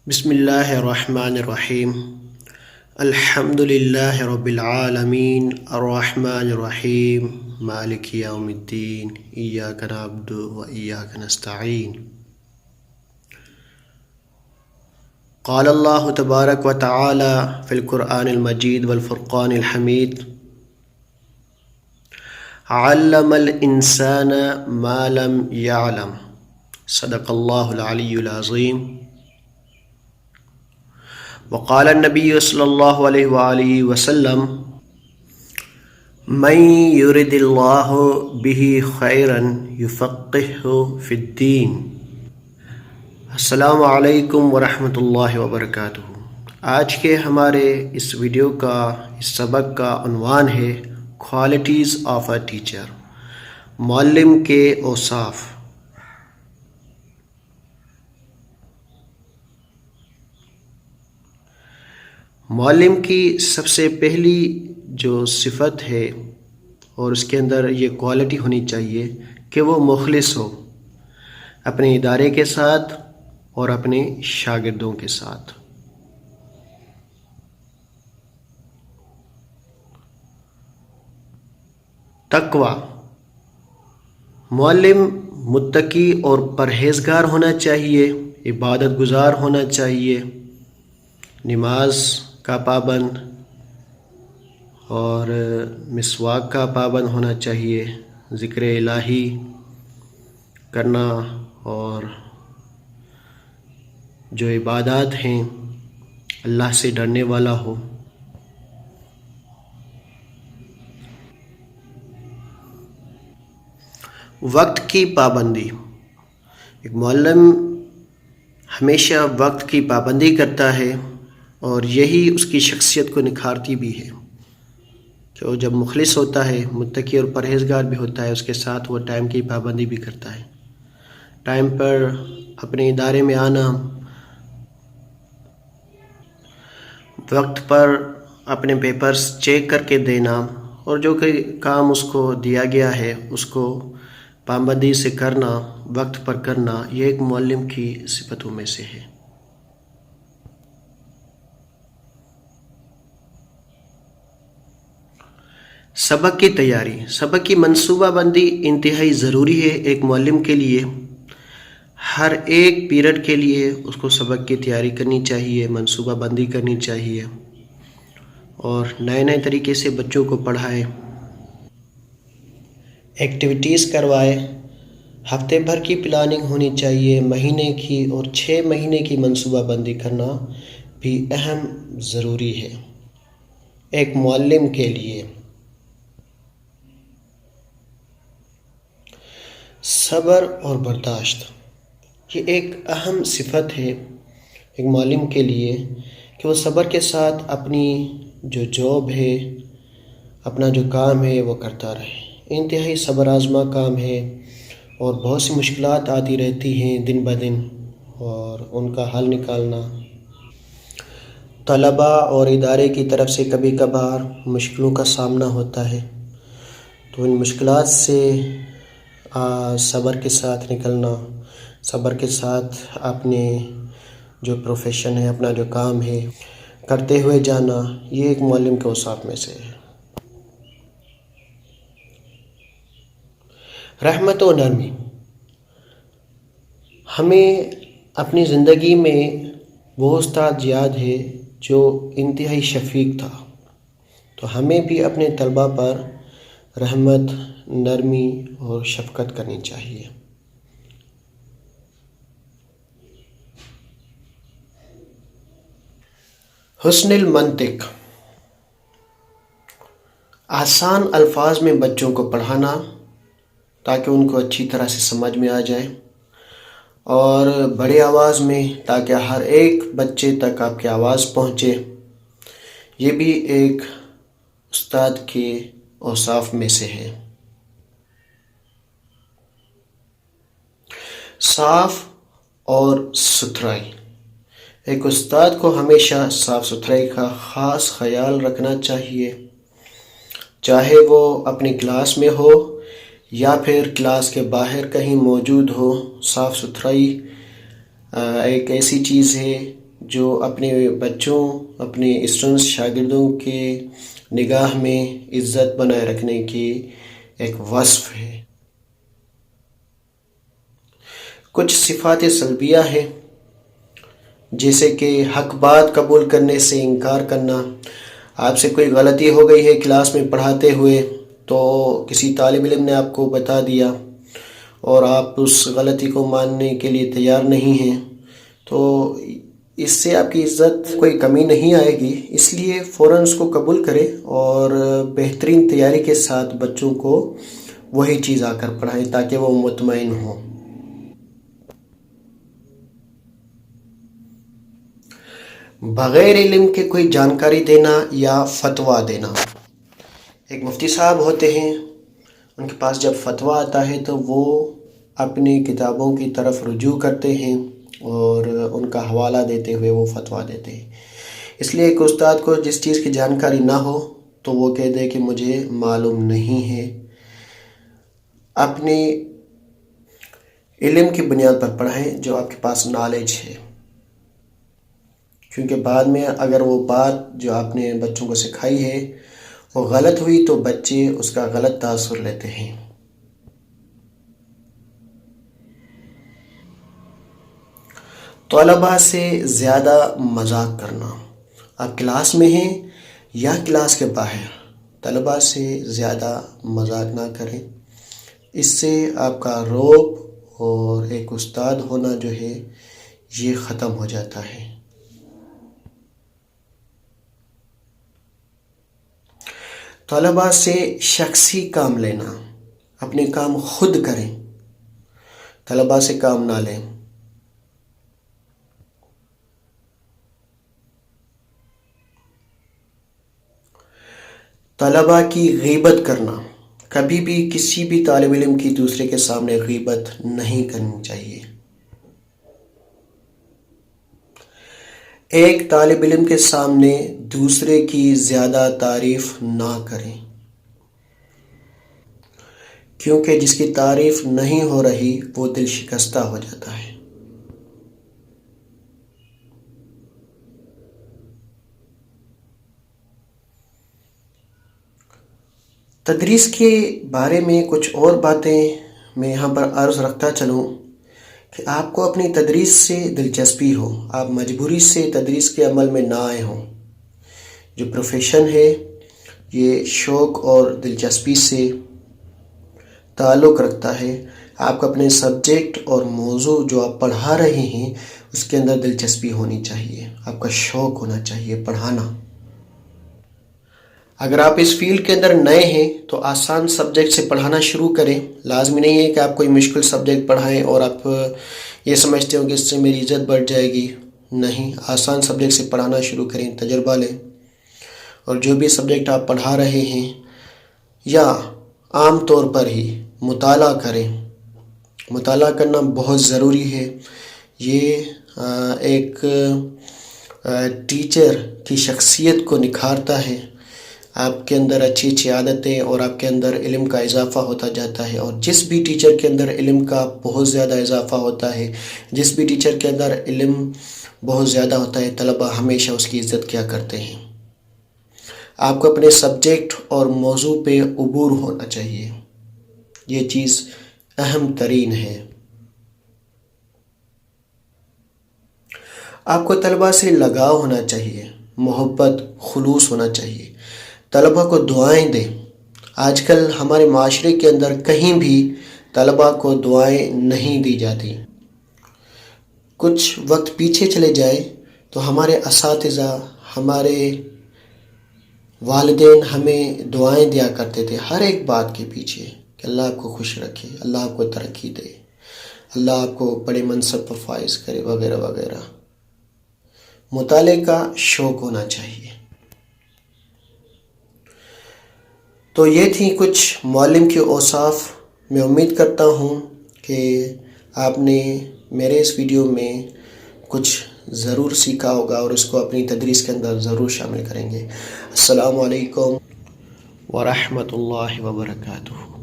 بسم اللہ الرحمن الرحیم الحمد للہ رب العالمین الرحمن الرحیم مالک یوم الدین ایاک نعبد و ایاک نستعین قال اللہ تبارک و تعالی فی القرآن المجید والفرقان الحمید علم الانسان ما لم يعلم صدق اللہ العلی العظیم وقال النبی صلی اللہ علیہ وآلہ وسلم من یرد اللہ بہ خیرا یفقہہ فی الدین۔ السلام علیکم ورحمۃ اللہ وبرکاتہ۔ آج کے ہمارے اس ویڈیو کا اس سبق کا عنوان ہے کوالٹیز آف اے ٹیچر، معلم کے اوصاف۔ معلم کی سب سے پہلی جو صفت ہے اور اس کے اندر یہ کوالٹی ہونی چاہیے کہ وہ مخلص ہو اپنے ادارے کے ساتھ اور اپنے شاگردوں کے ساتھ۔ تقوی، معلم متقی اور پرہیزگار ہونا چاہیے، عبادت گزار ہونا چاہیے، نماز کا پابند اور مسواک کا پابند ہونا چاہیے، ذکر الہی کرنا اور جو عبادات ہیں اللہ سے ڈرنے والا ہو۔ وقت کی پابندی، ایک معلم ہمیشہ وقت کی پابندی کرتا ہے اور یہی اس کی شخصیت کو نکھارتی بھی ہے کہ وہ جب مخلص ہوتا ہے، متقی اور پرہیزگار بھی ہوتا ہے، اس کے ساتھ وہ ٹائم کی پابندی بھی کرتا ہے، ٹائم پر اپنے ادارے میں آنا، وقت پر اپنے پیپرز چیک کر کے دینا اور جو کہ کام اس کو دیا گیا ہے اس کو پابندی سے کرنا، وقت پر کرنا، یہ ایک معلم کی صفتوں میں سے ہے۔ سبق کی تیاری، سبق کی منصوبہ بندی انتہائی ضروری ہے ایک معلم کے لیے۔ ہر ایک پیریڈ کے لیے اس کو سبق کی تیاری کرنی چاہیے، منصوبہ بندی کرنی چاہیے اور نئے نئے طریقے سے بچوں کو پڑھائے، ایکٹیویٹیز کروائے، ہفتے بھر کی پلاننگ ہونی چاہیے، مہینے کی اور 6 مہینے کی منصوبہ بندی کرنا بھی اہم ضروری ہے ایک معلم کے لیے۔ صبر اور برداشت، یہ ایک اہم صفت ہے ایک معلم کے لیے کہ وہ صبر کے ساتھ اپنی جو جاب ہے، اپنا جو کام ہے وہ کرتا رہے۔ انتہائی صبر آزما کام ہے اور بہت سی مشکلات آتی رہتی ہیں دن بدن اور ان کا حل نکالنا۔ طلباء اور ادارے کی طرف سے کبھی کبھار مشکلوں کا سامنا ہوتا ہے، تو ان مشکلات سے صبر کے ساتھ نکلنا، صبر کے ساتھ اپنے جو پروفیشن ہے، اپنا جو کام ہے کرتے ہوئے جانا، یہ ایک معلم کے اوصاف میں سے ہے۔ رحمت و نرمی، ہمیں اپنی زندگی میں وہ استاد یاد ہے جو انتہائی شفیق تھا، تو ہمیں بھی اپنے طلباء پر رحمت، نرمی اور شفقت کرنی چاہیے۔ حسن المنطق، آسان الفاظ میں بچوں کو پڑھانا تاکہ ان کو اچھی طرح سے سمجھ میں آ جائے، اور بڑی آواز میں تاکہ ہر ایک بچے تک آپ کی آواز پہنچے، یہ بھی ایک استاد کے اوصاف میں سے ہے۔ صاف اور ستھرائی، ایک استاد کو ہمیشہ صاف ستھرائی کا خاص خیال رکھنا چاہیے، چاہے وہ اپنی کلاس میں ہو یا پھر کلاس کے باہر کہیں موجود ہو۔ صاف ستھرائی ایک ایسی چیز ہے جو اپنے بچوں، اپنے اسٹوڈنٹس، شاگردوں کے نگاہ میں عزت بنائے رکھنے کی ایک وصف ہے۔ کچھ صفات سلبیہ ہیں، جیسے کہ حق بات قبول کرنے سے انکار کرنا۔ آپ سے کوئی غلطی ہو گئی ہے کلاس میں پڑھاتے ہوئے، تو کسی طالب علم نے آپ کو بتا دیا اور آپ اس غلطی کو ماننے کے لیے تیار نہیں ہیں، تو اس سے آپ کی عزت کوئی کمی نہیں آئے گی۔ اس لیے فوراً اس کو قبول کریں اور بہترین تیاری کے ساتھ بچوں کو وہی چیز آ کر پڑھائیں تاکہ وہ مطمئن ہوں۔ بغیر علم کے کوئی جانکاری دینا یا فتویٰ دینا۔ ایک مفتی صاحب ہوتے ہیں، ان کے پاس جب فتویٰ آتا ہے تو وہ اپنی کتابوں کی طرف رجوع کرتے ہیں اور ان کا حوالہ دیتے ہوئے وہ فتویٰ دیتے ہیں۔ اس لیے ایک استاد کو جس چیز کی جانکاری نہ ہو تو وہ کہہ دے کہ مجھے معلوم نہیں ہے۔ اپنی علم کی بنیاد پر پڑھائیں جو آپ کے پاس نالج ہے، کیونکہ بعد میں اگر وہ بات جو آپ نے بچوں کو سکھائی ہے وہ غلط ہوئی تو بچے اس کا غلط تاثر لیتے ہیں۔ طلباء سے زیادہ مذاق کرنا۔ آپ کلاس میں ہیں یا کلاس کے باہر، طلباء سے زیادہ مذاق نہ کریں۔ اس سے آپ کا رعب اور ایک استاد ہونا جو ہے یہ ختم ہو جاتا ہے۔ طلباء سے شخصی کام لینا۔ اپنے کام خود کریں، طلباء سے کام نہ لیں۔ طلباء کی غیبت کرنا۔ کبھی بھی کسی بھی طالب علم کی دوسرے کے سامنے غیبت نہیں کرنی چاہیے۔ ایک طالب علم کے سامنے دوسرے کی زیادہ تعریف نہ کریں، کیونکہ جس کی تعریف نہیں ہو رہی وہ دل شکستہ ہو جاتا ہے۔ تدریس کے بارے میں کچھ اور باتیں میں یہاں پر عرض رکھتا چلوں کہ آپ کو اپنی تدریس سے دلچسپی ہو، آپ مجبوری سے تدریس کے عمل میں نہ آئے ہوں۔ جو پروفیشن ہے یہ شوق اور دلچسپی سے تعلق رکھتا ہے۔ آپ کو اپنے سبجیکٹ اور موضوع جو آپ پڑھا رہے ہیں اس کے اندر دلچسپی ہونی چاہیے، آپ کا شوق ہونا چاہیے پڑھانا۔ اگر آپ اس فیلڈ کے اندر نئے ہیں تو آسان سبجیکٹ سے پڑھانا شروع کریں۔ لازمی نہیں ہے کہ آپ کوئی مشکل سبجیکٹ پڑھائیں اور آپ یہ سمجھتے ہو کہ اس سے میری عزت بڑھ جائے گی۔ نہیں، آسان سبجیکٹ سے پڑھانا شروع کریں، تجربہ لیں، اور جو بھی سبجیکٹ آپ پڑھا رہے ہیں یا عام طور پر ہی مطالعہ کریں۔ مطالعہ کرنا بہت ضروری ہے۔ یہ ایک ٹیچر کی شخصیت کو نکھارتا ہے۔ آپ کے اندر اچھی اچھی عادتیں اور آپ کے اندر علم کا اضافہ ہوتا جاتا ہے، اور جس بھی ٹیچر کے اندر علم کا بہت زیادہ اضافہ ہوتا ہے، جس بھی ٹیچر کے اندر علم بہت زیادہ ہوتا ہے، طلباء ہمیشہ اس کی عزت کیا کرتے ہیں۔ آپ کو اپنے سبجیکٹ اور موضوع پہ عبور ہونا چاہیے، یہ چیز اہم ترین ہے۔ آپ کو طلباء سے لگاؤ ہونا چاہیے، محبت، خلوص ہونا چاہیے۔ طلباء کو دعائیں دیں۔ آج کل ہمارے معاشرے کے اندر کہیں بھی طلباء کو دعائیں نہیں دی جاتی۔ کچھ وقت پیچھے چلے جائیں تو ہمارے اساتذہ، ہمارے والدین ہمیں دعائیں دیا کرتے تھے ہر ایک بات کے پیچھے، کہ اللہ آپ کو خوش رکھے، اللہ آپ کو ترقی دے، اللہ آپ کو بڑے منصب پر فائز کرے، وغیرہ وغیرہ۔ مطالعے کا شوق ہونا چاہیے۔ تو یہ تھی کچھ معلم کے اوصاف۔ میں امید کرتا ہوں کہ آپ نے میرے اس ویڈیو میں کچھ ضرور سیکھا ہوگا اور اس کو اپنی تدریس کے اندر ضرور شامل کریں گے۔ السلام علیکم ورحمۃ اللہ وبرکاتہ۔